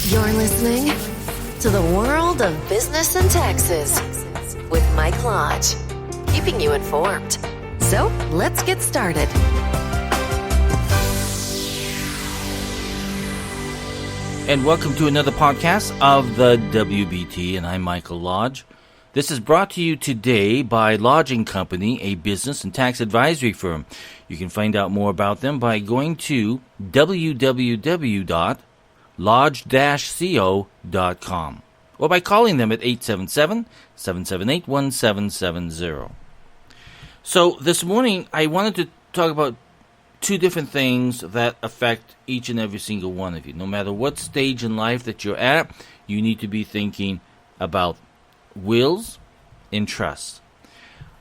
You're listening to the world of business and taxes with Mike Lodge, keeping you informed. So let's get started. And welcome to another podcast of the WBT, and I'm Michael Lodge. This is brought to you today by Lodge & Company, a business and tax advisory firm. You can find out more about them by going to www.lodge-co.com or by calling them at 877-778-1770. So this morning, I wanted to talk about two different things that affect each and every single one of you. No matter what stage in life that you're at, you need to be thinking about wills and trusts.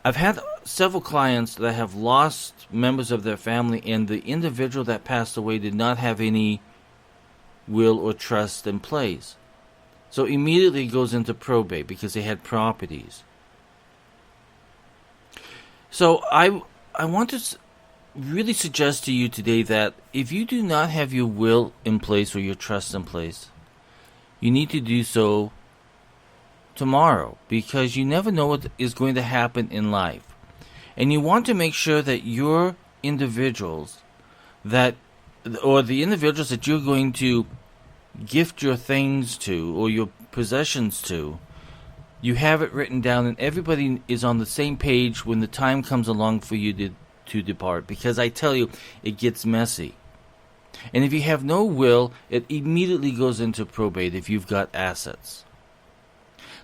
I've had several clients that have lost members of their family, and the individual that passed away did not have any will or trust in place. So immediately it goes into probate because they had properties. So I want to really suggest to you today that if you do not have your will in place or your trust in place, you need to do so tomorrow, because you never know what is going to happen in life. And you want to make sure that your individuals that, or the individuals that you're going to gift your things to or your possessions to, you have it written down and everybody is on the same page when the time comes along for you to depart. Because I tell you, it gets messy. And if you have no will, it immediately goes into probate if you've got assets.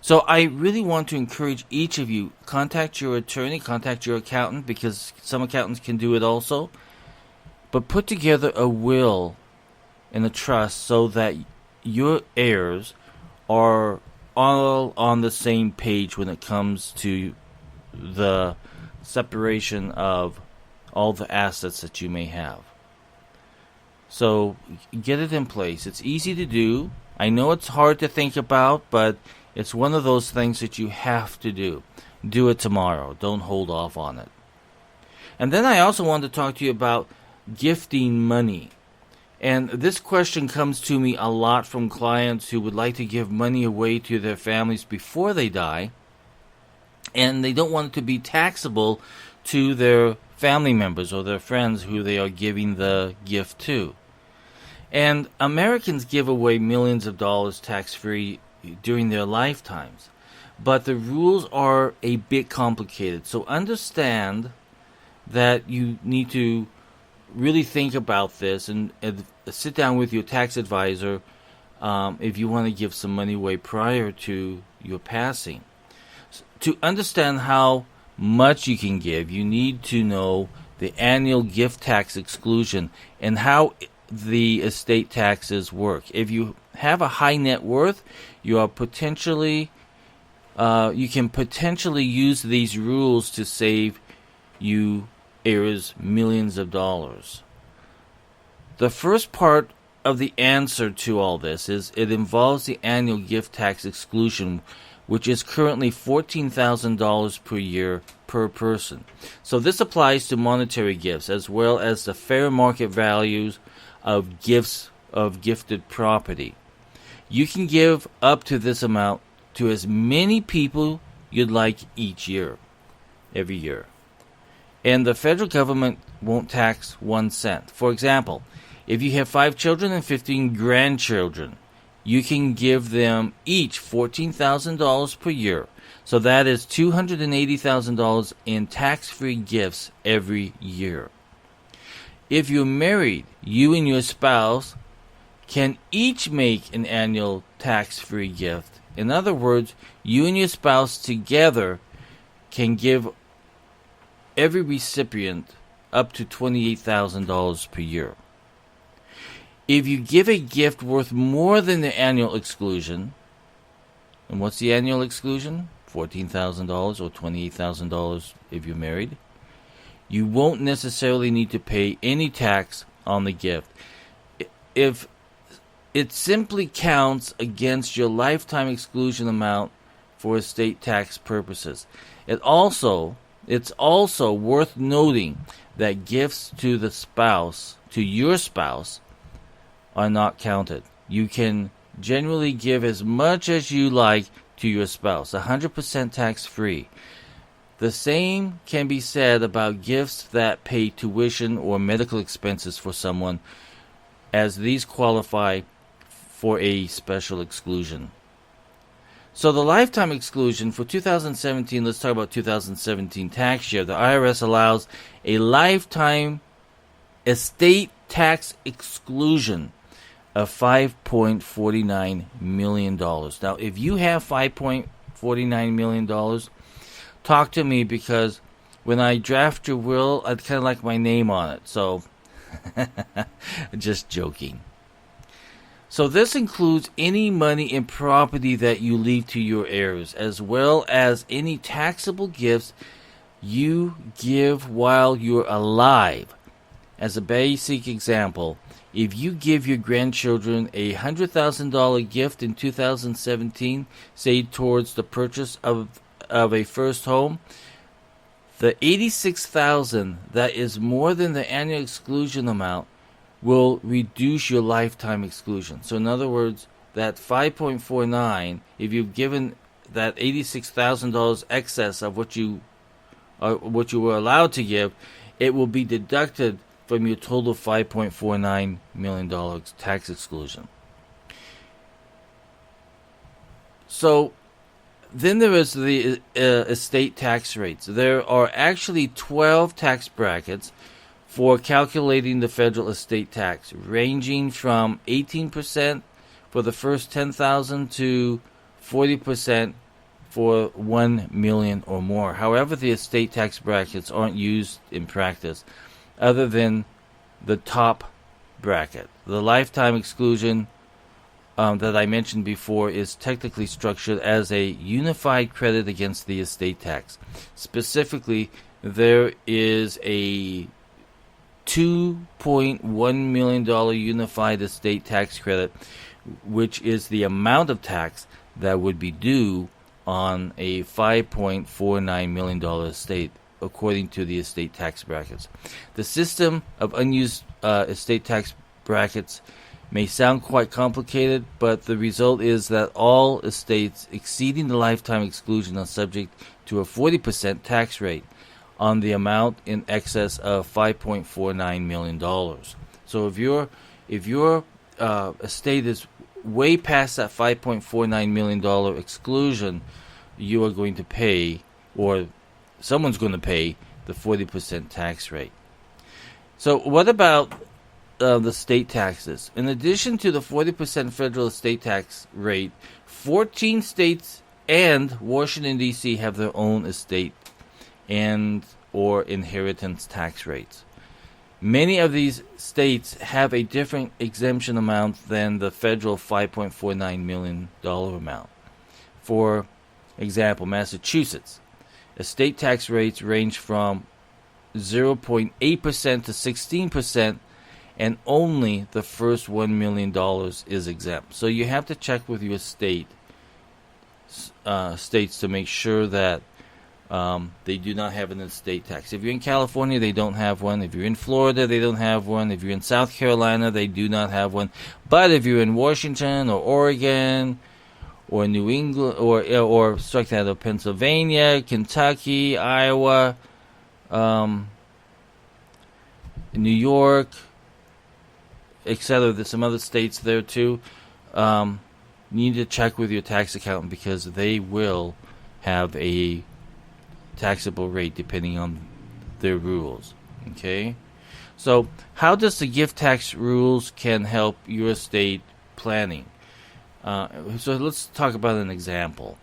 So I really want to encourage each of you, contact your attorney, contact your accountant, because some accountants can do it also. But put together a will and a trust so that your heirs are all on the same page when it comes to the separation of all the assets that you may have. So get it in place. It's easy to do. I know it's hard to think about, but it's one of those things that you have to do. Do it tomorrow. Don't hold off on it. And then I also want to talk to you about gifting money. And this question comes to me a lot from clients who would like to give money away to their families before they die, and they don't want it to be taxable to their family members or their friends who they are giving the gift to. And Americans give away millions of dollars tax-free during their lifetimes, but the rules are a bit complicated. So understand that you need to really think about this and sit down with your tax advisor if you want to give some money away prior to your passing. To understand how much you can give, you need to know the annual gift tax exclusion and how the estate taxes work. If you have a high net worth, you are potentially you can potentially use these rules to save you heirs millions of dollars. The first part of the answer to all this is it involves the annual gift tax exclusion, which is currently $14,000 per year per person. So this applies to monetary gifts as well as the fair market values of gifts of gifted property. You can give up to this amount to as many people you'd like every year. And the federal government won't tax 1 cent. For example, if you have 5 children and 15 grandchildren, you can give them each $14,000 per year. So that is $280,000 in tax-free gifts every year. If you're married, you and your spouse can each make an annual tax-free gift. In other words, you and your spouse together can give every recipient up to $28,000 per year. If you give a gift worth more than the annual exclusion, and what's the annual exclusion? $14,000 or $28,000 if you're married. You won't necessarily need to pay any tax on the gift. If it simply counts against your lifetime exclusion amount for estate tax purposes. It's also worth noting that gifts to your spouse, are not counted. You can Generally give as much as you like to your spouse, 100% tax-free. The same can be said about gifts that pay tuition or medical expenses for someone, as these qualify for a special exclusion. So the lifetime exclusion for 2017, let's talk about 2017 tax year. The IRS allows a lifetime estate tax exclusion of $5.49 million. Now, if you have $5.49 million, talk to me, because when I draft your will, I'd kind of like my name on it. So, just joking. So this includes any money and property that you leave to your heirs, as well as any taxable gifts you give while you're alive. As a basic example, if you give your grandchildren a $100,000 gift in 2017, say towards the purchase of a first home, the $86,000 that is more than the annual exclusion amount will reduce your lifetime exclusion. So in other words, that 5.49, if you've given that $86,000 excess of what you were allowed to give, it will be deducted from your total $5.49 million tax exclusion. So then there is the estate tax rates. There are actually 12 tax brackets for calculating the federal estate tax, ranging from 18% for the first $10,000 to 40% for $1 million or more. However, the estate tax brackets aren't used in practice, other than the top bracket. The lifetime exclusion that I mentioned before is technically structured as a unified credit against the estate tax. Specifically, there is a $2.1 million unified estate tax credit, which is the amount of tax that would be due on a $5.49 million estate, according to the estate tax brackets. The system of unused estate tax brackets may sound quite complicated, but the result is that all estates exceeding the lifetime exclusion are subject to a 40% tax rate on the amount in excess of $5.49 million. So if your estate is way past that $5.49 million exclusion, you are going to pay, or someone's going to pay, the 40% tax rate. So what about the state taxes? In addition to the 40% federal estate tax rate, 14 states and Washington, D.C. have their own estate and or inheritance tax rates. Many of these states have a different exemption amount than the federal $5.49 million amount. For example, Massachusetts, estate tax rates range from 0.8% to 16%, and only the first $1 million is exempt. So you have to check with your states to make sure that they do not have an estate tax. If you're in California, they don't have one. If you're in Florida, they don't have one. If you're in South Carolina, they do not have one. But if you're in Washington or Oregon or New England or Pennsylvania, Kentucky, Iowa, New York, etc., there's some other states there too. You need to check with your tax accountant, because they will have a taxable rate depending on their rules. Okay, so how does the gift tax rules can help your estate planning? So let's talk about an example.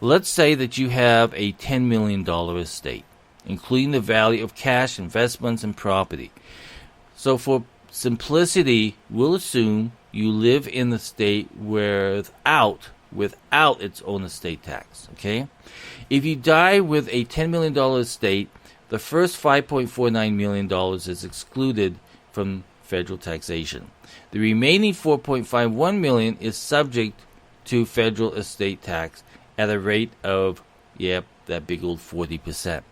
Let's say that you have a $10 million estate, including the value of cash, investments, and property. So for simplicity, we'll assume you live in the state without its own estate tax. Okay? If you die with a $10 million estate, the first $5.49 million is excluded from federal taxation. The remaining $4.51 million is subject to federal estate tax at a rate of, that big old 40%.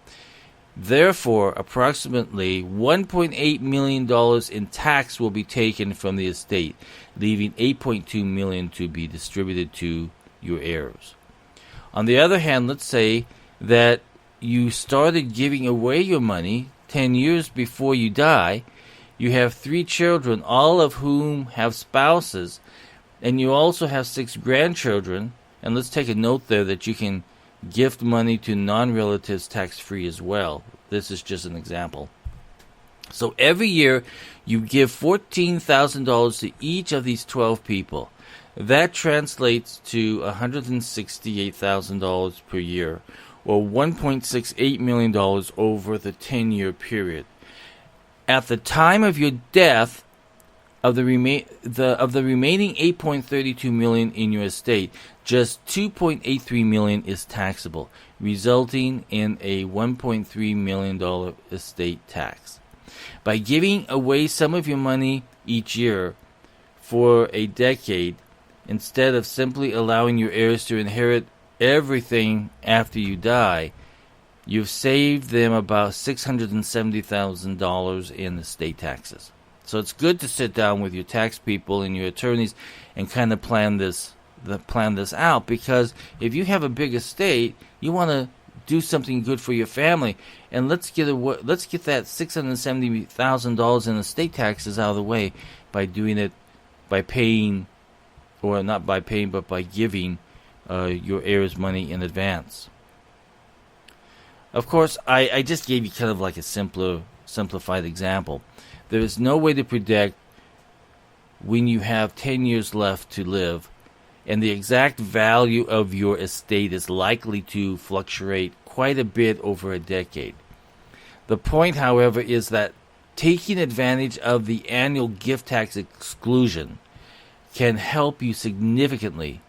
Therefore, approximately $1.8 million in tax will be taken from the estate. leaving $8.2 million to be distributed to your heirs. On the other hand, let's say that you started giving away your money 10 years before you die. You have 3 children, all of whom have spouses, and you also have 6 grandchildren. And let's take a note there that you can gift money to non-relatives tax-free as well. This is just an example. So every year you give $14,000 to each of these 12 people. That translates to $168,000 per year, or $1.68 million over the 10-year period. At the time of your death, of the remaining $8.32 million in your estate, just $2.83 million is taxable, resulting in a $1.3 million estate tax. By giving away some of your money each year for a decade, instead of simply allowing your heirs to inherit everything after you die, you've saved them about $670,000 in estate taxes. So it's good to sit down with your tax people and your attorneys and kind of plan this out, because if you have a big estate, you want to do something good for your family, and let's get that $670,000 in estate taxes out of the way by doing it by paying, or not by paying, but by giving your heirs money in advance. Of course, I just gave you kind of like a simplified example. There is no way to predict when you have 10 years left to live, and the exact value of your estate is likely to fluctuate quite a bit over a decade. The point, however, is that taking advantage of the annual gift tax exclusion can help you significantly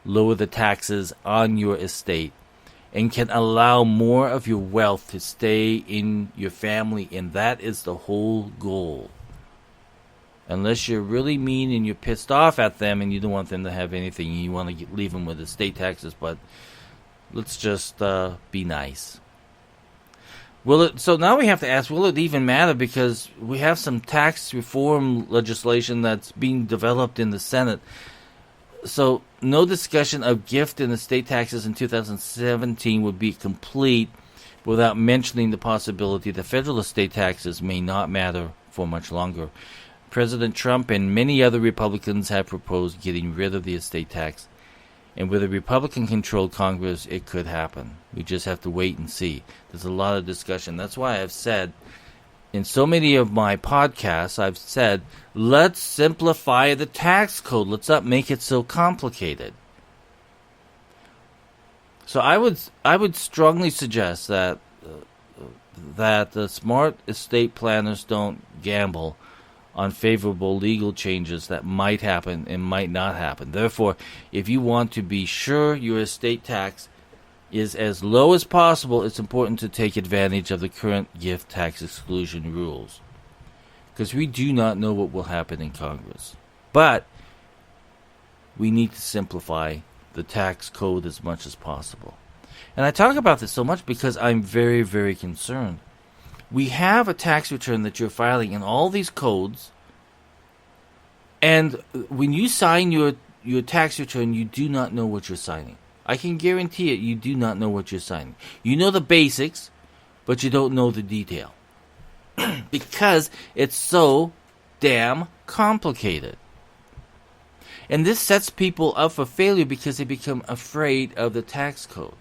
lower the taxes on your estate and can allow more of your wealth to stay in your family, and that is the whole goal. Unless you're really mean and you're pissed off at them and you don't want them to have anything, you want to leave them with estate taxes, but let's just be nice. So now we have to ask, will it even matter? Because we have some tax reform legislation that's being developed in the Senate. So no discussion of gift and estate taxes in 2017 would be complete without mentioning the possibility that federal estate taxes may not matter for much longer. President Trump and many other Republicans have proposed getting rid of the estate tax, and with a Republican-controlled Congress, it could happen. We just have to wait and see. There's a lot of discussion. That's why I've said, in so many of my podcasts, I've said, let's simplify the tax code. Let's not make it so complicated. So I would strongly suggest that the smart estate planners don't gamble on favorable legal changes that might happen and might not happen. Therefore, if you want to be sure your estate tax is as low as possible, it's important to take advantage of the current gift tax exclusion rules, because we do not know what will happen in Congress. But we need to simplify the tax code as much as possible. And I talk about this so much because I'm very, very concerned. We have a tax return that you're filing in all these codes, and when you sign your tax return, you do not know what you're signing. I can guarantee it, you do not know what you're signing. You know the basics, but you don't know the detail. Because it's so damn complicated. And this sets people up for failure because they become afraid of the tax code.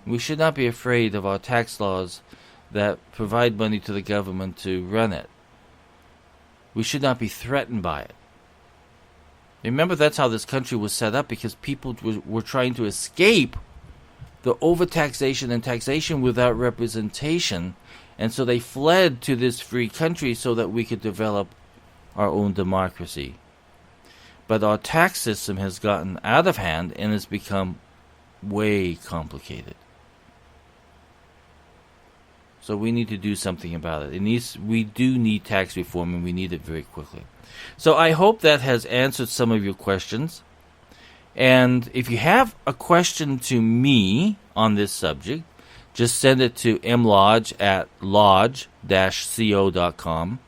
We should not be afraid of our tax laws that provide money to the government to run it. We should not be threatened by it. Remember, that's how this country was set up, because people were trying to escape the overtaxation and taxation without representation, and so they fled to this free country so that we could develop our own democracy. But our tax system has gotten out of hand and has become way complicated. So we need to do something about it. We do need tax reform, and we need it very quickly. So I hope that has answered some of your questions. And if you have a question to me on this subject, just send it to mlodge@lodge-co.com,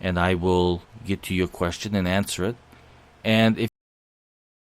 and I will get to your question and answer it. And if